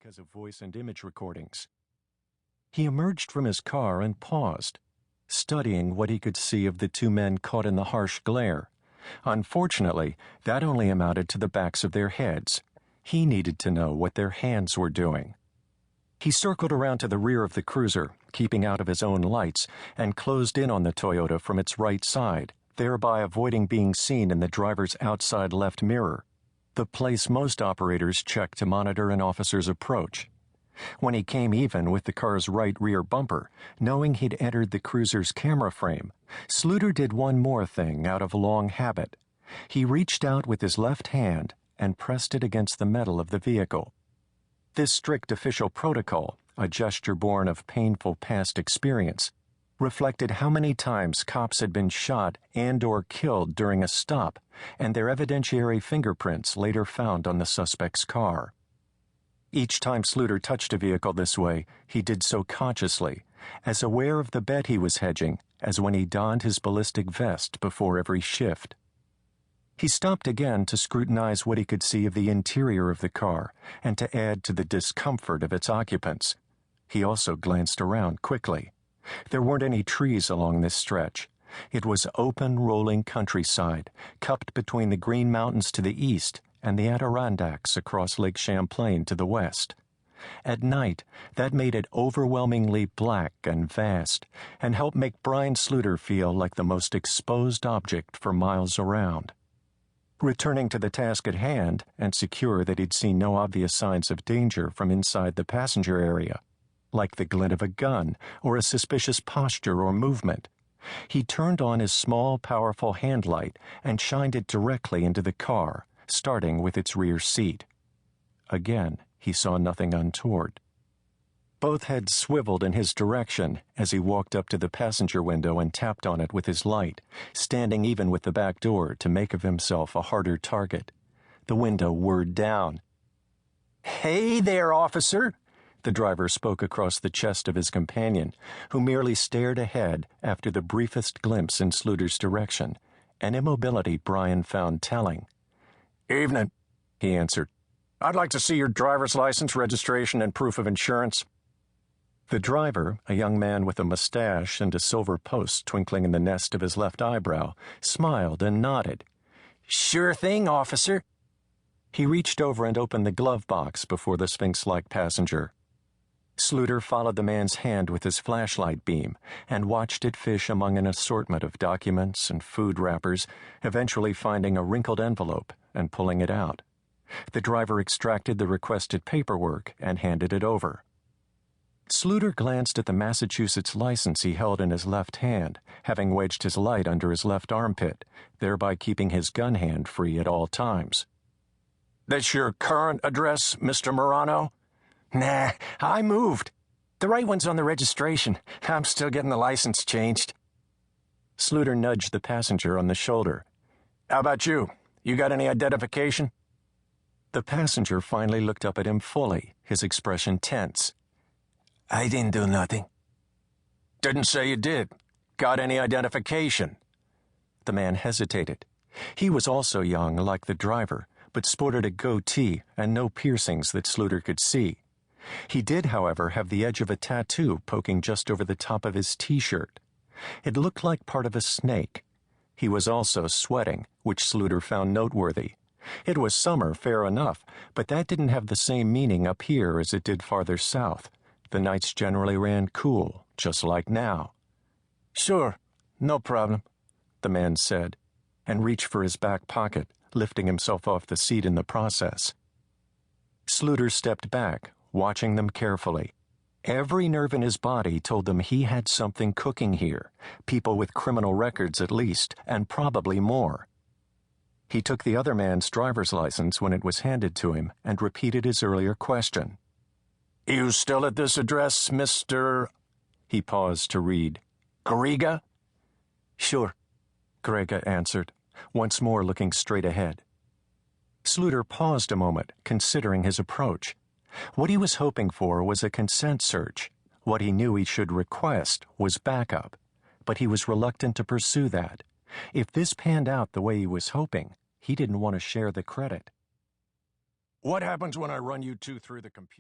because of voice and image recordings. He emerged from his car and paused, studying what he could see of the two men caught in the harsh glare. Unfortunately, that only amounted to the backs of their heads. He needed to know what their hands were doing. He circled around to the rear of the cruiser, keeping out of his own lights, and closed in on the Toyota from its right side, thereby avoiding being seen in the driver's outside left mirror, the place most operators check to monitor an officer's approach. When he came even with the car's right rear bumper, knowing he'd entered the cruiser's camera frame, Sluder did one more thing out of long habit. He reached out with his left hand and pressed it against the metal of the vehicle. This strict official protocol, a gesture born of painful past experience, reflected how many times cops had been shot and/or killed during a stop, and their evidentiary fingerprints later found on the suspect's car. Each time Sluder touched a vehicle this way, he did so consciously, as aware of the bet he was hedging as when he donned his ballistic vest before every shift. He stopped again to scrutinize what he could see of the interior of the car and to add to the discomfort of its occupants. He also glanced around quickly. There weren't any trees along this stretch. It was open, rolling countryside, cupped between the Green Mountains to the east and the Adirondacks across Lake Champlain to the west. At night, that made it overwhelmingly black and vast, and helped make Brian Sluder feel like the most exposed object for miles around. Returning to the task at hand, and secure that he'd seen no obvious signs of danger from inside the passenger area, like the glint of a gun or a suspicious posture or movement, he turned on his small, powerful handlight and shined it directly into the car, starting with its rear seat. Again, he saw nothing untoward. Both heads swiveled in his direction as he walked up to the passenger window and tapped on it with his light, standing even with the back door to make of himself a harder target. The window whirred down. "Hey there, officer!" The driver spoke across the chest of his companion, who merely stared ahead after the briefest glimpse in Sluder's direction, an immobility Brian found telling. "Evening," he answered. "I'd like to see your driver's license, registration, and proof of insurance." The driver, a young man with a mustache and a silver post twinkling in the nest of his left eyebrow, smiled and nodded. "Sure thing, officer." He reached over and opened the glove box before the sphinx-like passenger. Sluder followed the man's hand with his flashlight beam and watched it fish among an assortment of documents and food wrappers, eventually finding a wrinkled envelope and pulling it out. The driver extracted the requested paperwork and handed it over. Sluder glanced at the Massachusetts license he held in his left hand, having wedged his light under his left armpit, thereby keeping his gun hand free at all times. "That's your current address, Mr. Morano?" "Nah, I moved. The right one's on the registration. I'm still getting the license changed." Sluder nudged the passenger on the shoulder. "How about you? You got any identification?" The passenger finally looked up at him fully, his expression tense. "I didn't do nothing." "Didn't say you did. Got any identification?" The man hesitated. He was also young, like the driver, but sported a goatee and no piercings that Sluder could see. He did, however, have the edge of a tattoo poking just over the top of his T-shirt. It looked like part of a snake. He was also sweating, which Sluder found noteworthy. It was summer, fair enough, but that didn't have the same meaning up here as it did farther south. The nights generally ran cool, just like now. "Sure, no problem," the man said, and reached for his back pocket, lifting himself off the seat in the process. Sluder stepped back, watching them carefully. Every nerve in his body told him he had something cooking here, people with criminal records at least, and probably more. He took the other man's driver's license when it was handed to him and repeated his earlier question. "You still at this address, Mr.?" He paused to read. "Griga?" "Sure," Griga answered, once more looking straight ahead. Sluder paused a moment, considering his approach. What he was hoping for was a consent search. What he knew he should request was backup, but he was reluctant to pursue that. If this panned out the way he was hoping, he didn't want to share the credit. "What happens when I run you two through the computer?"